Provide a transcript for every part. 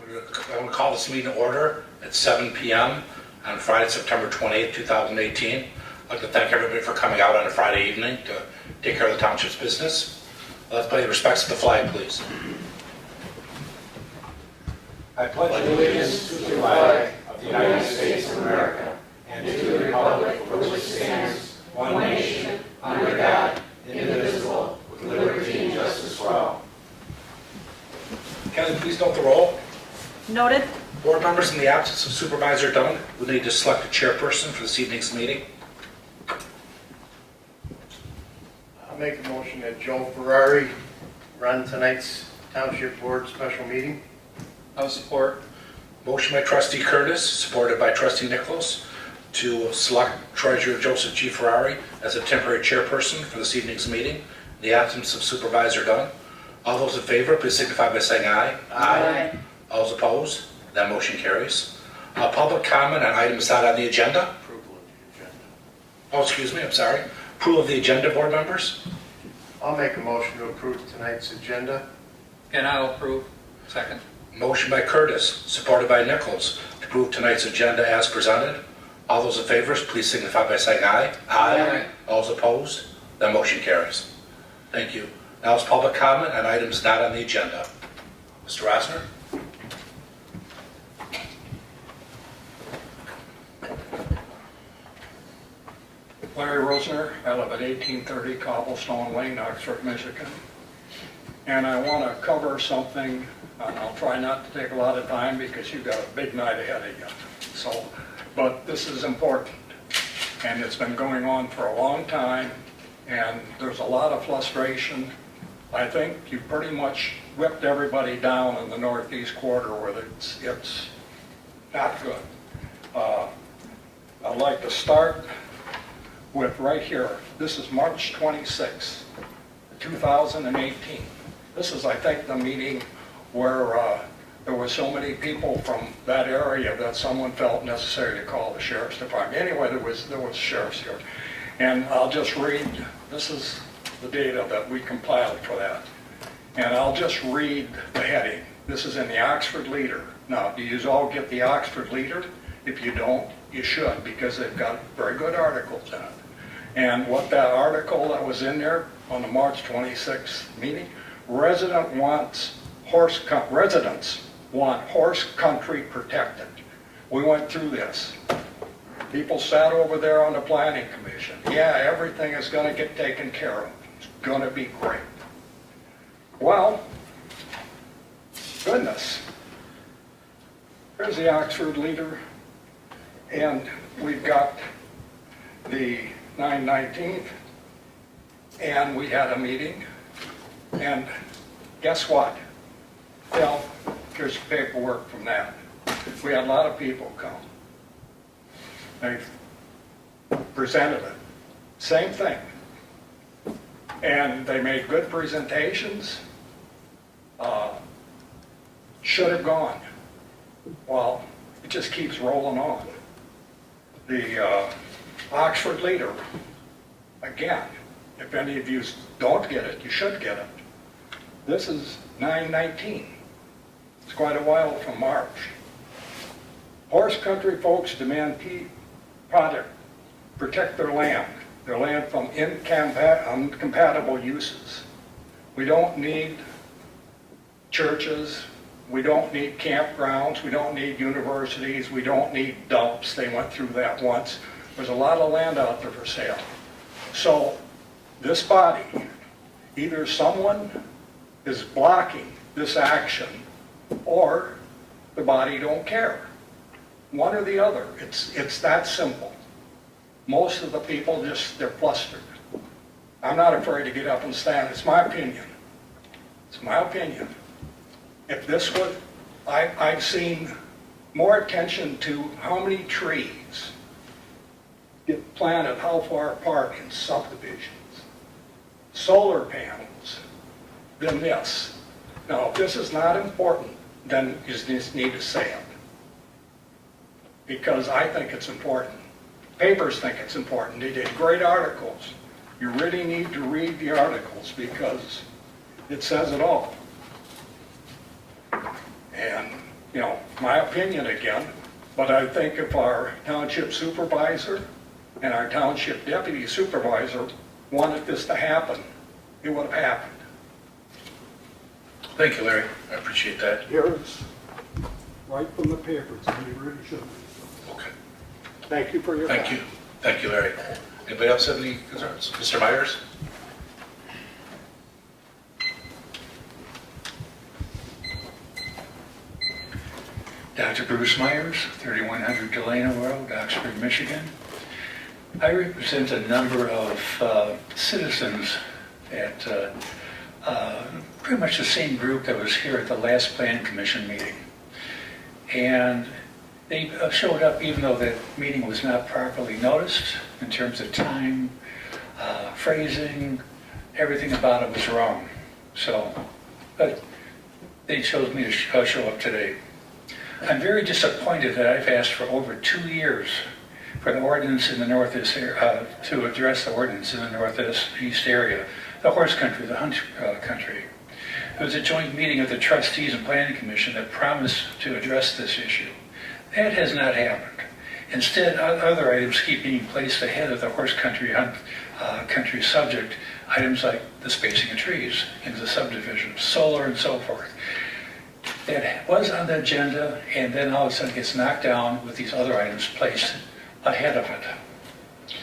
I'm going to call this meeting to order at 7 p.m. on Friday, September 28th, 2018. I'd like to thank everybody for coming out on a Friday evening to take care of the Township's business. Let's pay respects to the flag, please. I pledge allegiance to the flag of the United States of America and to the republic for which it stands, one nation, under God, indivisible, with liberty and justice for all. Kelly, please note the roll. Noted. Board members, in the absence of Supervisor Dunn, we need to select a chairperson for this evening's meeting. I'll make a motion that Joe Ferrari run tonight's Township Board special meeting. I'll support. Motion by Trustee Curtis, supported by Trustee Nichols, to select Treasurer Joseph G. Ferrari as a temporary chairperson for this evening's meeting in the absence of Supervisor Dunn. All those in favor, please signify by saying aye. Aye. All those opposed? That motion carries. Public comment on items not on the agenda. Approval of the agenda. Oh, excuse me, I'm sorry. Approval of the agenda, board members. I'll make a motion to approve tonight's agenda. And I'll approve. Second. Motion by Curtis, supported by Nichols, to approve tonight's agenda as presented. All those in favor, please signify by saying aye. Aye. All those opposed? That motion carries. Thank you. Now is public comment on items not on the agenda. Mr. Rosner? Larry Rosner. I live at 1830 Cobblestone Lane, Oxford, Michigan. And I want to cover something, and I'll try not to take a lot of time because you've got a big night ahead of you. But this is important, and it's been going on for a long time, and there's a lot of frustration. I think you pretty much whipped everybody down in the northeast quarter where it's not good. I'd like to start with right here. This is March 26, 2018. This is, I think, the meeting where there were so many people from that area that someone felt necessary to call the sheriff's department. Anyway, there was sheriffs here. And I'll just read, this is the data that we compiled for that. And I'll just read the heading. This is in the Oxford Leader. Now, do you all get the Oxford Leader? If you don't, you should, because they've got very good articles in it. And what that article that was in there on the March 26th meeting, residents want horse country protected. We went through this. People sat over there on the planning commission. Yeah, everything is going to get taken care of. It's going to be great. Well, goodness. Here's the Oxford Leader, and we've got the 9/19th, and we had a meeting, and guess what? Well, here's paperwork from that. We had a lot of people come. They presented it. Same thing. And they made good presentations. Should have gone. Well, it just keeps rolling on. The Oxford Leader, again, if any of you don't get it, you should get it. This is 9/19. It's quite a while from March. Horse country folks demand protect their land from incompatible uses. We don't need churches, we don't need campgrounds, we don't need universities, we don't need dumps. They went through that once. There's a lot of land out there for sale. So this body, either someone is blocking this action or the body don't care. One or the other. It's that simple. Most of the people they're flustered. I'm not afraid to get up and stand. It's my opinion. It's my opinion. If this would, I've seen more attention to how many trees get planted how far apart in subdivisions, solar panels, than this. Now, if this is not important, then you just need to say it. Because I think it's important. Papers think it's important. They did great articles. You really need to read the articles because it says it all. And, my opinion again, but I think if our township supervisor and our township deputy supervisor wanted this to happen, it would have happened. Thank you, Larry. I appreciate that. Here it's right from the papers, and you really shouldn't. Okay. Thank you for your time. Thank you. Thank you, Larry. Anybody else have any concerns? Mr. Myers? Dr. Bruce Myers, 3100 Delano Road, Oxford, Michigan. I represent a number of citizens at pretty much the same group that was here at the last Planning Commission meeting. And they showed up even though that meeting was not properly noticed in terms of time, phrasing, everything about it was wrong. So, but they chose me to show up today. I'm very disappointed that I've asked for over 2 years for the ordinance in the northeast area, to address the ordinance in the northeast area, the horse country, the hunt country. There was a joint meeting of the Trustees and Planning Commission that promised to address this issue. That has not happened. Instead, other items keep being placed ahead of the horse country, hunt country subject, items like the spacing of trees into the subdivisions, solar and so forth. That was on the agenda, and then all of a sudden gets knocked down with these other items placed ahead of it.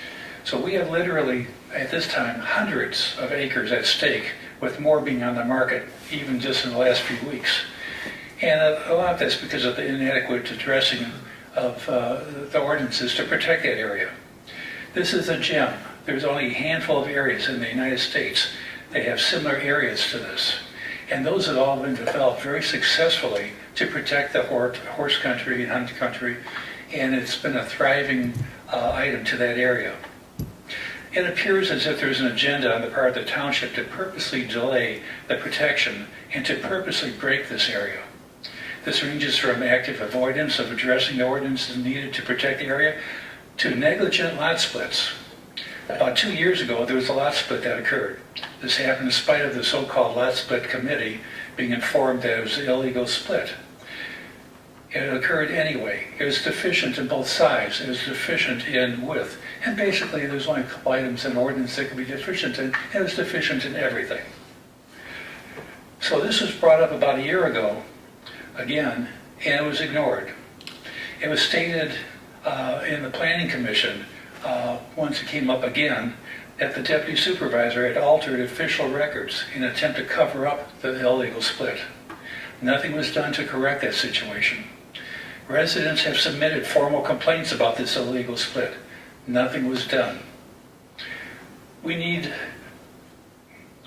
So we have literally, at this time, hundreds of acres at stake, with more being on the market, even just in the last few weeks. And a lot of that's because of the inadequate addressing of the ordinances to protect that area. This is a gem. There's only a handful of areas in the United States that have similar areas to this. And those have all been developed very successfully to protect the horse country and hunt country, and it's been a thriving item to that area. It appears as if there's an agenda on the part of the township to purposely delay the protection and to purposely break this area. This ranges from active avoidance of addressing the ordinances needed to protect the area to negligent lot splits. About 2 years ago, there was a lot split that occurred. This happened in spite of the so-called lot split committee being informed that it was an illegal split. It occurred anyway. It was deficient in both sides. It was deficient in width. And basically, there's only a couple items in ordinance that could be deficient in, and it was deficient in everything. So this was brought up about a year ago, again, and it was ignored. It was stated in the Planning Commission, once it came up again, that the deputy supervisor had altered official records in an attempt to cover up the illegal split. Nothing was done to correct that situation. Residents have submitted formal complaints about this illegal split. Nothing was done. We need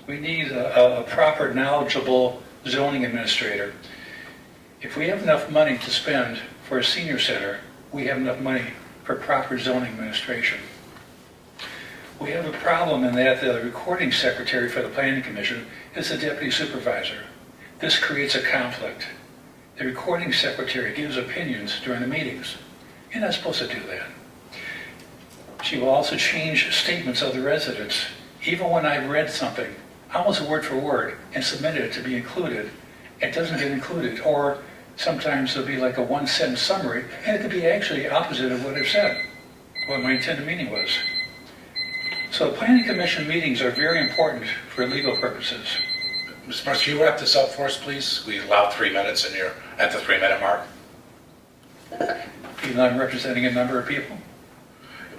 a proper, knowledgeable zoning administrator. If we have enough money to spend for a senior center, we have enough money for proper zoning administration. We have a problem in that the recording secretary for the Planning Commission is the deputy supervisor. This creates a conflict. The recording secretary gives opinions during the meetings. You're not supposed to do that. She will also change statements of the residents. Even when I've read something, almost word for word, and submitted it to be included, it doesn't get included. Or sometimes there'll be like a one-sentence summary, and it could be actually opposite of what I've said, what my intended meaning was. So Planning Commission meetings are very important for legal purposes. Mr. Myers, can you wrap this up for us, please? We allow 3 minutes, and you're at the 3-minute mark. Even though I'm representing a number of people.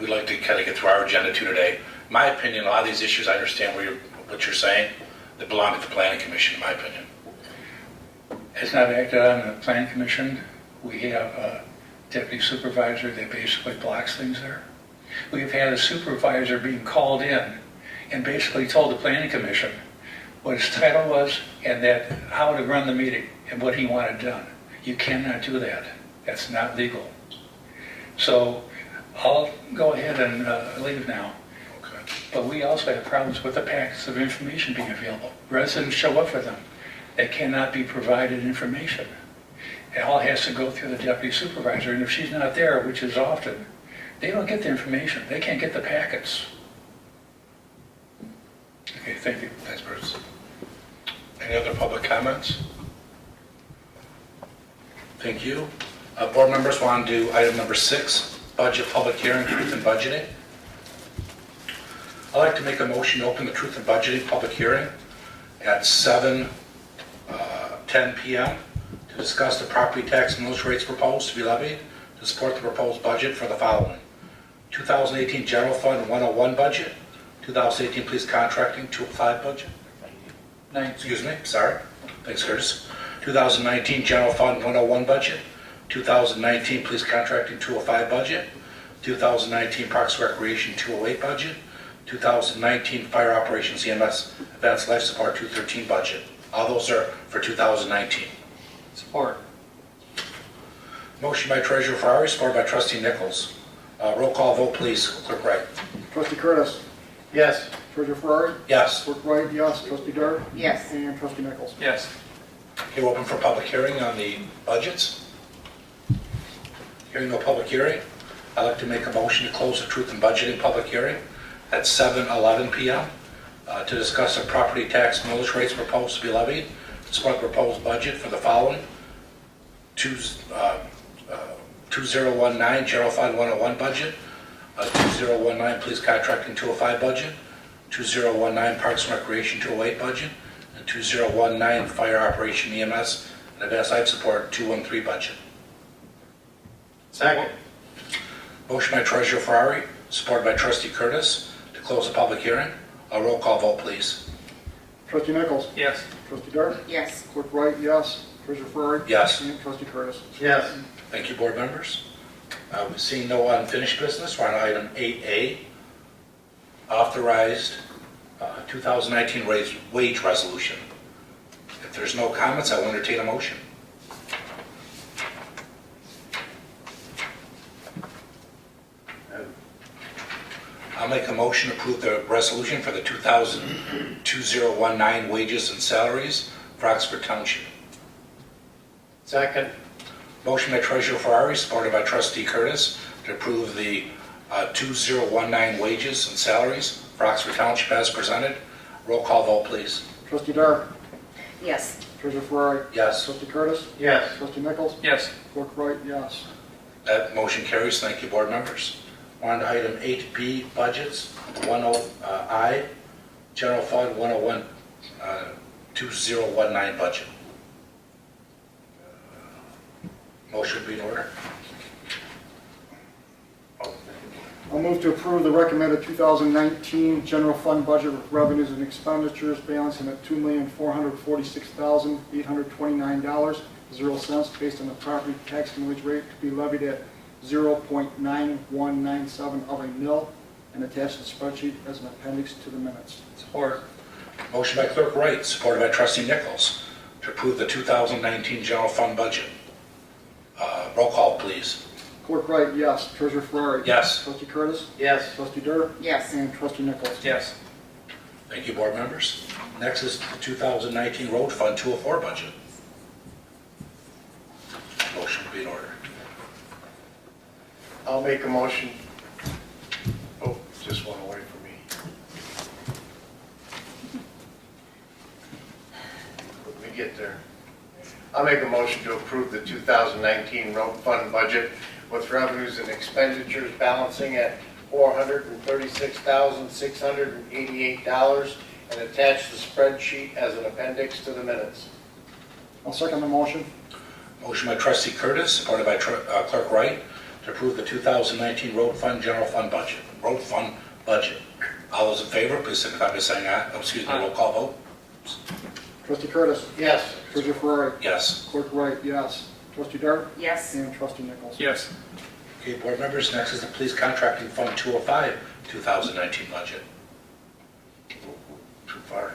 We'd like to kind of get through our agenda too today. My opinion, a lot of these issues, I understand what you're saying, they belong at the Planning Commission, in my opinion. It's not acted on in the Planning Commission. We have a deputy supervisor that basically blocks things there. We've had a supervisor being called in and basically told the Planning Commission what his title was and that how to run the meeting and what he wanted done. You cannot do that. That's not legal. So I'll go ahead and leave now. Okay. But we also have problems with the packets of information being available. Residents show up for them. They cannot be provided information. It all has to go through the deputy supervisor, and if she's not there, which is often, they don't get the information. They can't get the packets. Okay, thank you. Thanks, Bruce. Any other public comments? Thank you. Board members want to do item number 6, budget public hearing, truth in budgeting. I'd like to make a motion to open the truth in budgeting public hearing at 7:10 p.m. to discuss the property tax and millage rates proposed to be levied to support the proposed budget for the following: 2018 General Fund 101 budget, 2018 Police Contracting 205 budget. Excuse me, sorry. Thanks, Curtis. 2019 General Fund 101 budget, 2019 Police Contracting 205 budget, 2019 Parks and Recreation 208 budget, 2019 Fire Operations EMS Advanced Life Support 213 budget. All those are for 2019. Support. Motion by Treasurer Ferrari, supported by Trustee Nichols. Roll call vote, please. Clerk Wright. Trustee Curtis. Yes. Treasurer Ferrari. Yes. Clerk Wright, yes. Trustee Dart. Yes. And Trustee Nichols. Yes. Okay, we're open for public hearing on the budgets. Hearing no public hearing, I'd like to make a motion to close the truth in budgeting public hearing at 7:11 p.m. To discuss the property tax millage rates proposed to be levied, to support the proposed budget for the following: 2019 General Fund 101 budget, 2019 Police Contracting 205 budget, 2019 Parks and Recreation 208 budget, and 2019 Fire Operation EMS and Advanced Life Support 213 budget. Second. Motion by Treasurer Ferrari, supported by Trustee Curtis, to close the public hearing. A roll call vote, please. Trustee Nichols. Yes. Trustee Dart. Yes. Clerk Wright, yes. Treasurer Ferrari. Yes. And Trustee Curtis. Yes. Thank you, board members. Seeing no unfinished business, we're on item 8A, authorized 2019 wage resolution. If there's no comments, I will entertain a motion. I'll make a motion to approve the resolution for the 2019 wages and salaries for Oxford Township. Second. Motion by Treasurer Ferrari, supported by Trustee Curtis, to approve the 2019 wages and salaries for Oxford Township as presented. Roll call vote, please. Trustee Dart. Yes. Treasurer Ferrari. Yes. Trustee Curtis. Yes. Trustee Nichols. Yes. Clerk Wright, yes. That motion carries. Thank you, board members. We're on to item 8B, budgets, 10I, General Fund 101, 2019 budget. Motion be in order. I'll move to approve the recommended 2019 general fund budget with revenues and expenditures balancing at $2,446,829.00 based on the property tax millage rate to be levied at 0.9197 of a mill and attached to the spreadsheet as an appendix to the minutes. Support. Motion by Clerk Wright, supported by Trustee Nichols, to approve the 2019 general fund budget. Roll call, please. Clerk Wright, yes. Treasurer Ferrari. Yes. Trustee Curtis. Yes. Trustee Dart. Yes. And Trustee Nichols. Yes. Thank you, board members. Next is the 2019 Road Fund 204 budget. Motion be in order. I'll make a motion. Oh, just one away from me. Let me get there. I'll make a motion to approve the 2019 road fund budget with revenues and expenditures balancing at $436,688 and attach the spreadsheet as an appendix to the minutes. I'll second the motion. Motion by Trustee Curtis, supported by Clerk Wright, to approve the 2019 Road Fund General Fund budget. Road Fund budget. All those in favor, please signify by saying aye. Roll call vote. Trustee Curtis. Yes. Treasurer Ferrari. Yes. Clerk Wright, yes. Trustee Dart. Yes. And Trustee Nichols. Yes. Okay, board members, next is the Police Contracting Fund 205 2019 budget. Too far.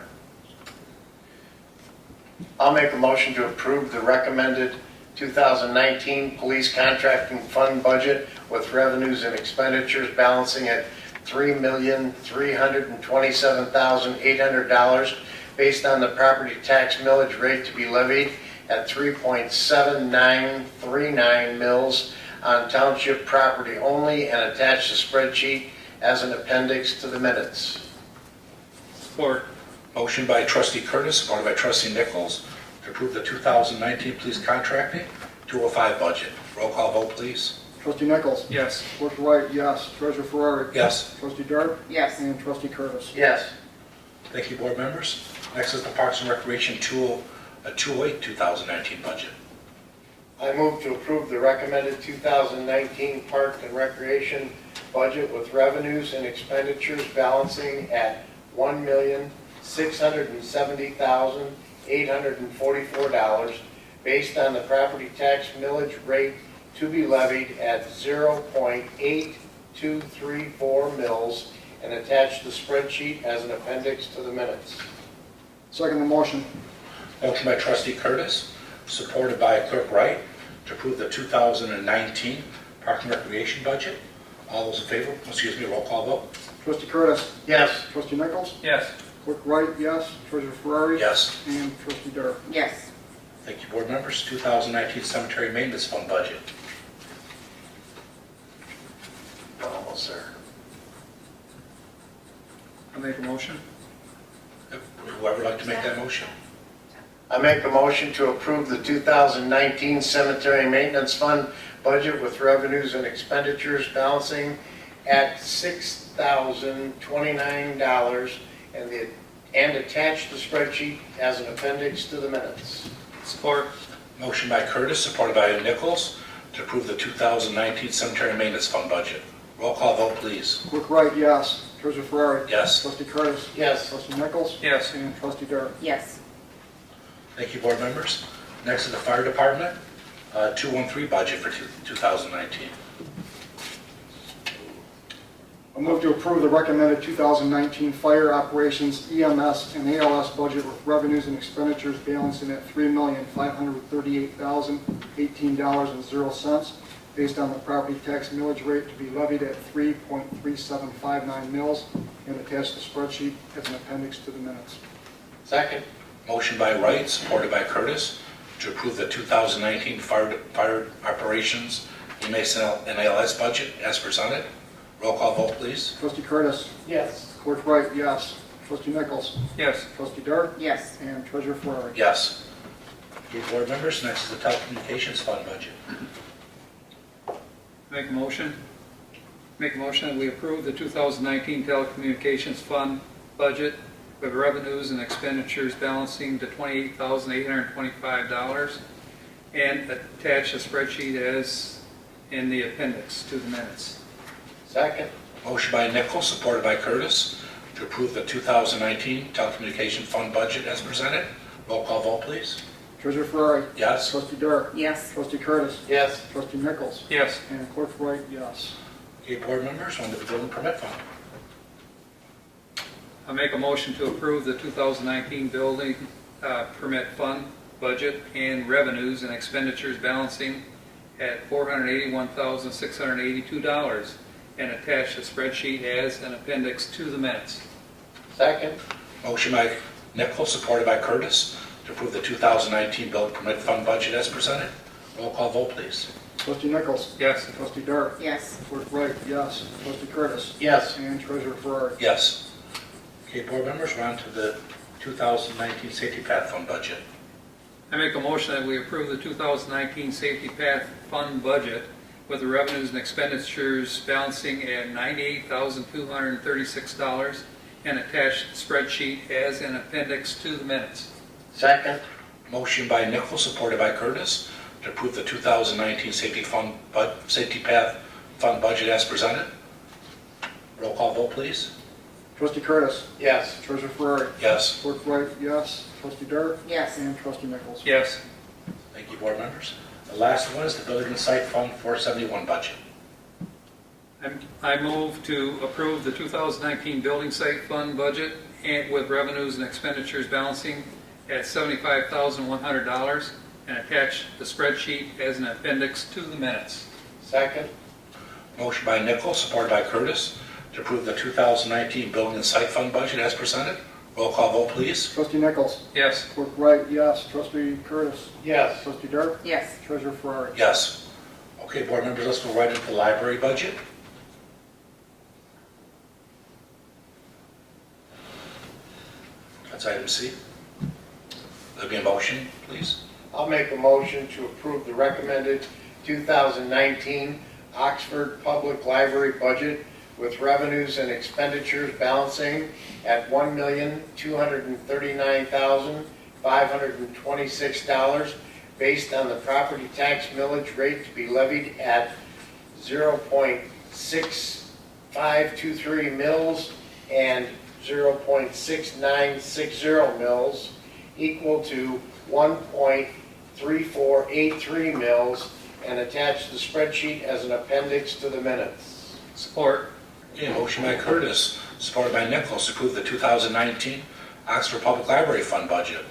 I'll make a motion to approve the recommended 2019 police contracting fund budget with revenues and expenditures balancing at $3,327,800 based on the property tax millage rate to be levied at 3.7939 mils on township property only and attach the spreadsheet as an appendix to the minutes. Support. Motion by Trustee Curtis, supported by Trustee Nichols, to approve the 2019 Police Contracting 205 budget. Roll call vote, please. Trustee Nichols? Yes. Clerk Wright, yes. Treasurer Ferrari? Yes. Trustee Dart? Yes. And Trustee Curtis? Yes. Thank you, board members. Next is the Parks and Recreation 208 2019 budget. I move to approve the recommended 2019 Park and Recreation budget with revenues and expenditures balancing at $1,670,844 based on the property tax millage rate to be levied at 0.8234 mils and attached the spreadsheet as an appendix to the minutes. Second the motion. Motion by trustee Curtis, supported by clerk Wright, to approve the 2019 Park and Recreation budget. All those in favor, roll call vote. Trustee Curtis? Yes. Trustee Nichols? Yes. Clerk Wright, yes. Treasurer Ferrari? Yes. And Trustee Dart? Yes. Thank you, board members. 2019 Cemetery Maintenance Fund budget. Almost there. I'll make a motion. Whoever would like to make that motion? I make a motion to approve the 2019 Cemetery Maintenance Fund budget with revenues and expenditures balancing at $6,029 and attach the spreadsheet as an appendix to the minutes. Support. Motion by Curtis, supported by Nichols, to approve the 2019 Cemetery Maintenance Fund budget. Roll call vote, please. Clerk Wright, yes. Treasurer Ferrari? Yes. Trustee Curtis? Yes. Trustee Nichols? Yes. And Trustee Dart? Yes. Thank you, board members. Next is the Fire Department 213 budget for 2019. I move to approve the recommended 2019 fire operations EMS and ALS budget with revenues and expenditures balancing at $3,538,018.00 based on the property tax millage rate to be levied at 3.3759 mils and attach the spreadsheet as an appendix to the minutes. Second. Motion by Wright, supported by Curtis, to approve the 2019 fire operations EMS and ALS budget as presented. Roll call vote, please. Trustee Curtis? Yes. Clerk Wright, yes. Trustee Nichols? Yes. Trustee Dart? Yes. And Treasurer Ferrari? Yes. Okay, board members, next is the Telecommunications Fund budget. Make a motion. Make a motion that we approve the 2019 Telecommunications Fund budget with revenues and expenditures balancing to $28,825 and attach a spreadsheet as in the appendix to the minutes. Second. Motion by Nichols, supported by Curtis, to approve the 2019 Telecommunication Fund budget as presented. Roll call vote, please. Treasurer Ferrari? Yes. Trustee Dart? Yes. Trustee Curtis? Yes. Trustee Nichols? Yes. And Clerk Wright, yes. Okay, board members, on to the Building Permit Fund. I make a motion to approve the 2019 Building Permit Fund budget and revenues and expenditures balancing at $481,682 and attach the spreadsheet as an appendix to the minutes. Second. Motion by Nichols, supported by Curtis, to approve the 2019 Building Permit Fund budget as presented. Roll call vote, please. Trustee Nichols? Yes. Trustee Dart? Yes. Clerk Wright, yes. Trustee Curtis? Yes. And Treasurer Ferrari? Yes. Okay, board members, we're on to the 2019 Safety Path Fund budget. I make a motion that we approve the 2019 Safety Path Fund budget with the revenues and expenditures balancing at $98,236 and attach the spreadsheet as an appendix to the minutes. Second. Motion by Nichols, supported by Curtis, to approve the 2019 Safety Path Fund budget as presented. Roll call vote, please. Trustee Curtis? Yes. Treasurer Ferrari? Yes. Clerk Wright, yes. Trustee Dart? Yes. And Trustee Nichols? Yes. Thank you, board members. The last one is the Building and Site Fund 471 budget. I move to approve the 2019 Building Site Fund budget and with revenues and expenditures balancing at $75,100 and attach the spreadsheet as an appendix to the minutes. Second. Motion by Nichols, supported by Curtis, to approve the 2019 Building and Site Fund budget as presented. Roll call vote, please. Trustee Nichols? Yes. Clerk Wright, yes. Trustee Curtis? Yes. Trustee Dart? Yes. Treasurer Ferrari? Yes. Okay, board members, let's go right into the library budget. That's item C. There'll be a motion, please. I'll make a motion to approve the recommended 2019 Oxford Public Library budget with revenues and expenditures balancing at $1,239,526 based on the property tax millage rate to be levied at 0.6523 mils and 0.6960 mils equal to 1.3483 mils and attach the spreadsheet as an appendix to the minutes. Support. Okay, motion by Curtis, supported by Nichols, to approve the 2019 Oxford Public Library Fund budget.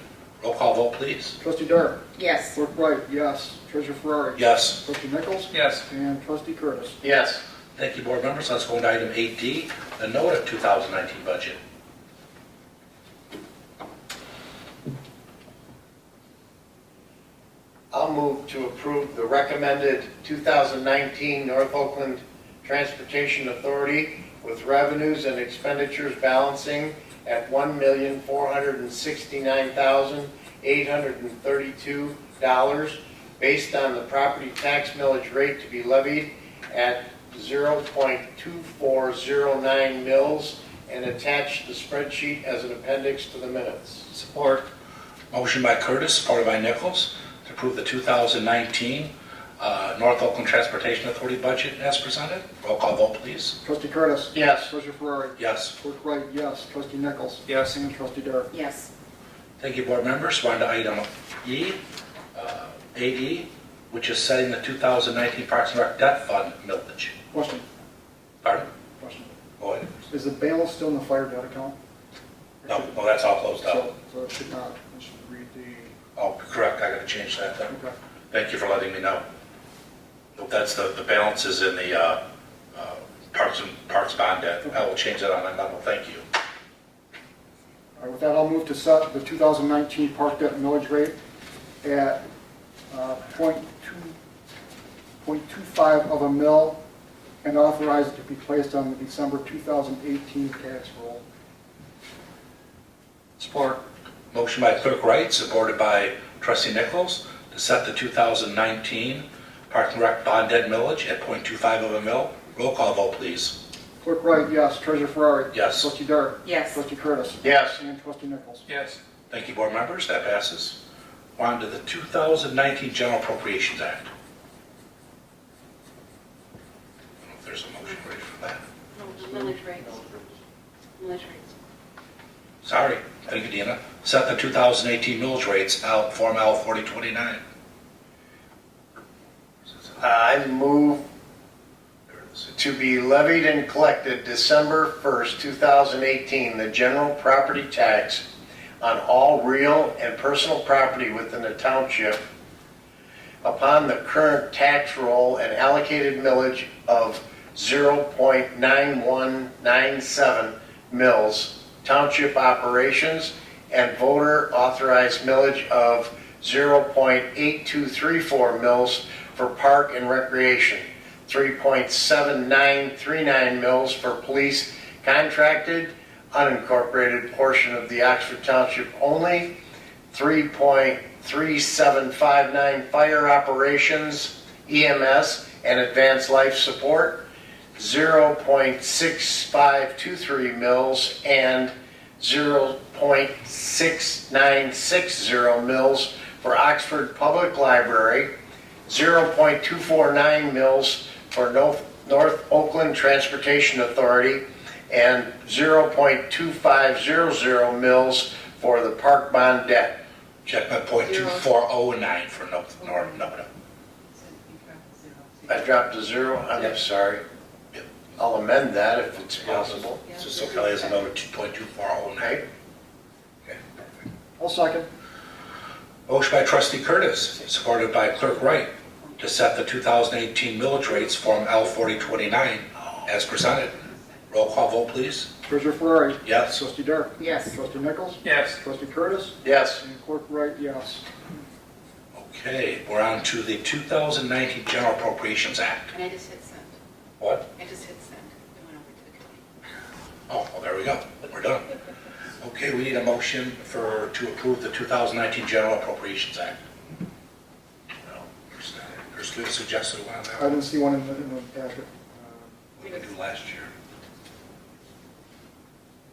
Roll call vote, please. Trustee Dart. Yes. Clerk Wright, yes. Treasurer Ferrari. Yes. Trustee Nichols. Yes. And Trustee Curtis. Yes. Thank you, board members. Let's go into item 8D, the note of 2019 budget. I'll move to approve the recommended 2019 North Oakland Transportation Authority with revenues and expenditures balancing at $1,469,832 based on the property tax millage rate to be levied at 0.2409 mils and attach the spreadsheet as an appendix to the minutes. Support. Motion by Curtis, supported by Nichols, to approve the 2019 North Oakland Transportation Authority budget as presented. Roll call vote, please. Trustee Curtis. Yes. Treasurer Ferrari. Yes. Clerk Wright, yes. Trustee Nichols. Yes. And Trustee Dart. Yes. Thank you, board members. We're on to item E, 8E, which is setting the 2019 Parks and Rec debt fund millage. Question. Pardon? Question. Go ahead. Is the balance still in the fire debt account? No, that's all closed out. So it should not, it should read the, Oh, correct, I gotta change that then. okay. Thank you for letting me know. Nope, that's the balance is in the Parks bond debt. I will change that on that memo, thank you. All right, with that, I'll move to set the 2019 park debt millage rate at .25 of a mil and authorize it to be placed on the December 2018 tax roll. Support. Motion by Clerk Wright, supported by Trustee Nichols, to set the 2019 Park and Rec bond debt millage at .25 of a mil. Roll call vote, please. Clerk Wright, yes. Treasurer Ferrari. Yes. Trustee Dart. Yes. Trustee Curtis. Yes. And Trustee Nichols. Yes. Thank you, board members, that passes. We're on to the 2019 General Appropriations Act. I don't know if there's a motion ready for that. No, the millage rates. Millage rates. Sorry, thank you, Deanna. Set the 2018 millage rates out, Form L 4029. I move There it is. to be levied and collected December 1st, 2018, the general property tax on all real and personal property within the township upon the current tax roll and allocated millage of 0.9197 mils, township operations, and voter authorized millage of 0.8234 mils for park and recreation, 3.7939 mils for police contracted, unincorporated portion of the Oxford Township only, 3.3759 fire operations, EMS, and advanced life support, 0.6523 mils, and 0.6960 mils for Oxford Public Library, 0.249 mils for North Oakland Transportation Authority, and 0.2500 mils for the park bond debt. Check my .2409 for North. I dropped to zero, I'm sorry. Yep. I'll amend that if it's possible. So Kelly has another .2409. Okay? Okay, perfect. I'll second. Motion by Trustee Curtis, supported by Clerk Wright, to set the 2018 millage rates, Form L 4029, as presented. Roll call vote, please. Treasurer Ferrari. Yes. Trustee Dart. Yes. Trustee Nichols. Yes. Trustee Curtis. Yes. And Clerk Wright, yes. Okay, we're on to the 2019 General Appropriations Act. And I just hit send. What? I just hit send. It went over to the committee. Oh, well, there we go. We're done. Okay, we need a motion to approve the 2019 General Appropriations Act. you suggested one on that? I didn't see one in the packet. We did do last year.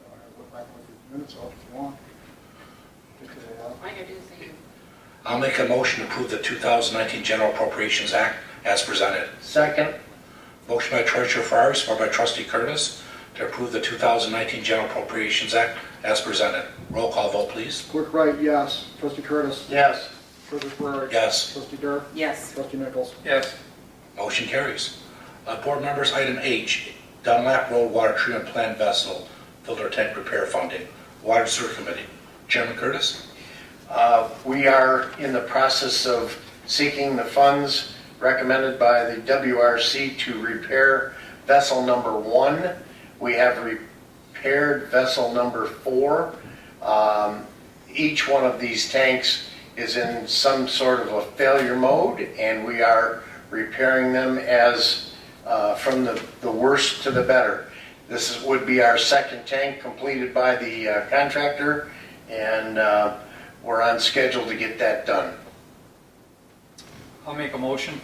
I look back with the minutes off if you want. Because they have- All you gotta do is say you. I'll make a motion to approve the 2019 General Appropriations Act as presented. Second? Motion by Treasurer Ferrari, supported by Trustee Curtis, to approve the 2019 General Appropriations Act as presented. Roll call vote, please. Clerk Wright, yes. Trustee Curtis. Yes. Treasurer Ferrari. Yes. Trustee Dur. Yes. Trustee Nichols. Yes. Motion carries. Board members, item H, Dunlap Road Water Treatment Plant Vessel Filter Tank Repair Funding, Water Sewer Committee. Chairman Curtis? We are in the process of seeking the funds recommended by the WRC to repair vessel number 1. We have repaired vessel number 4. Each one of these tanks is in some sort of a failure mode, and we are repairing them as from the worst to the better. Would be our second tank completed by the contractor, and we're on schedule to get that done. I'll make a motion.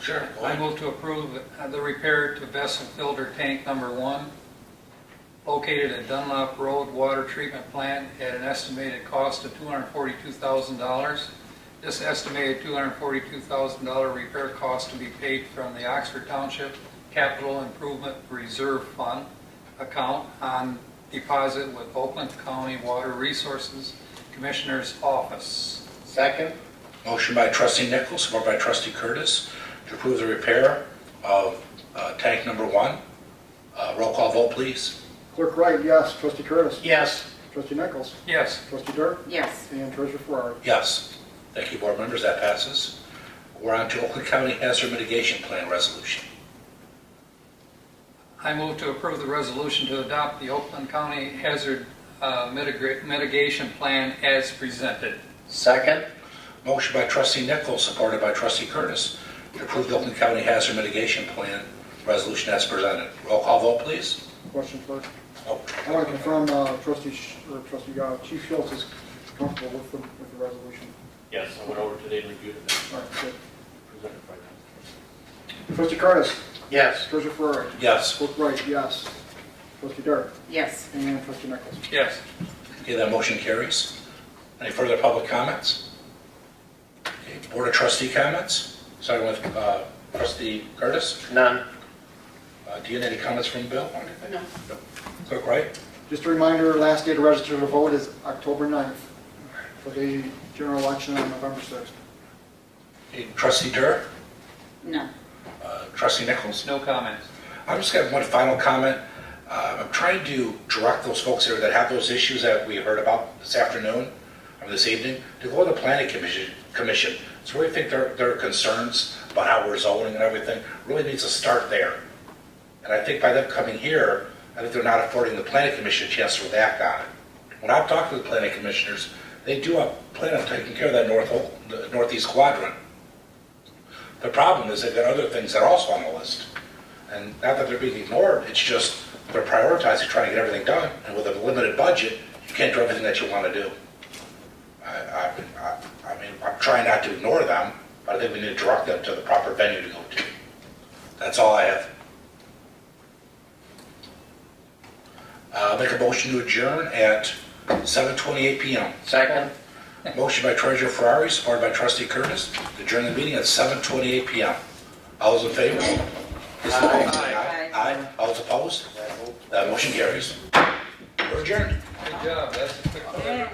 Sure. I move to approve the repair to vessel filter tank number 1, located at Dunlop Road Water Treatment Plant at an estimated cost of $242,000. This estimated $242,000 repair cost to be paid from the Oxford Township Capital Improvement Reserve Fund account on deposit with Oakland County Water Resources Commissioner's Office. Second? Motion by Trustee Nichols, supported by Trustee Curtis, to approve the repair of tank number 1. Roll call vote, please. Clerk Wright, yes. Trustee Curtis. Yes. Trustee Nichols. Yes. Trustee Dur. Yes. And Treasurer Ferrari. Yes. Thank you, board members. That passes. We're on to Oakland County Hazard Mitigation Plan Resolution. I move to approve the resolution to adopt the Oakland County Hazard Mitigation Plan as presented. Second? Motion by Trustee Nichols, supported by Trustee Curtis, to approve the Oakland County Hazard Mitigation Plan Resolution as presented. Roll call vote, please. Question, clerk. Oh, I want to confirm Chief Schultz is comfortable with the resolution. Yes, I went over today and reviewed it, All right, good. presented by them. Trustee Curtis. Yes. Treasurer Ferrari. yes. Clerk Wright, yes. Trustee Dur. Yes. And Trustee Nichols. Yes. Okay, that motion carries. Any further public comments? Okay, Board of Trustee comments, starting with Trustee Curtis. None. Do you have any comments from Bill or anything? No. Clerk Wright? Just a reminder, last day to register to vote is October 9th for the general election on November 6th. Okay, Trustee Dur? No. Trustee Nichols? No comments. I'm just going to have one final comment. I'm trying to direct those folks there that have those issues that we heard about this afternoon, or this evening, to go to the Planning Commission. So we think their concerns about how we're zoning and everything really needs to start there. And I think by them coming here, I think they're not affording the Planning Commission a chance to react on it. When I've talked to the planning commissioners, they do plan on taking care of that northeast quadrant. The problem is they've got other things that are also on the list. And not that they're being ignored, it's just they're prioritizing trying to get everything done. And with a limited budget, you can't do everything that you want to do. I mean, I'm trying not to ignore them, but I think we need to direct them to the proper venue to go to. That's all I have. Make a motion to adjourn at 7:28 p.m. Second? Motion by Treasurer Ferrari, supported by Trustee Curtis, to adjourn the meeting at 7:28 p.m. All those in favor? Aye. Aye. All those opposed? That motion carries. We're adjourned. Good job. That's a quick. Yeah.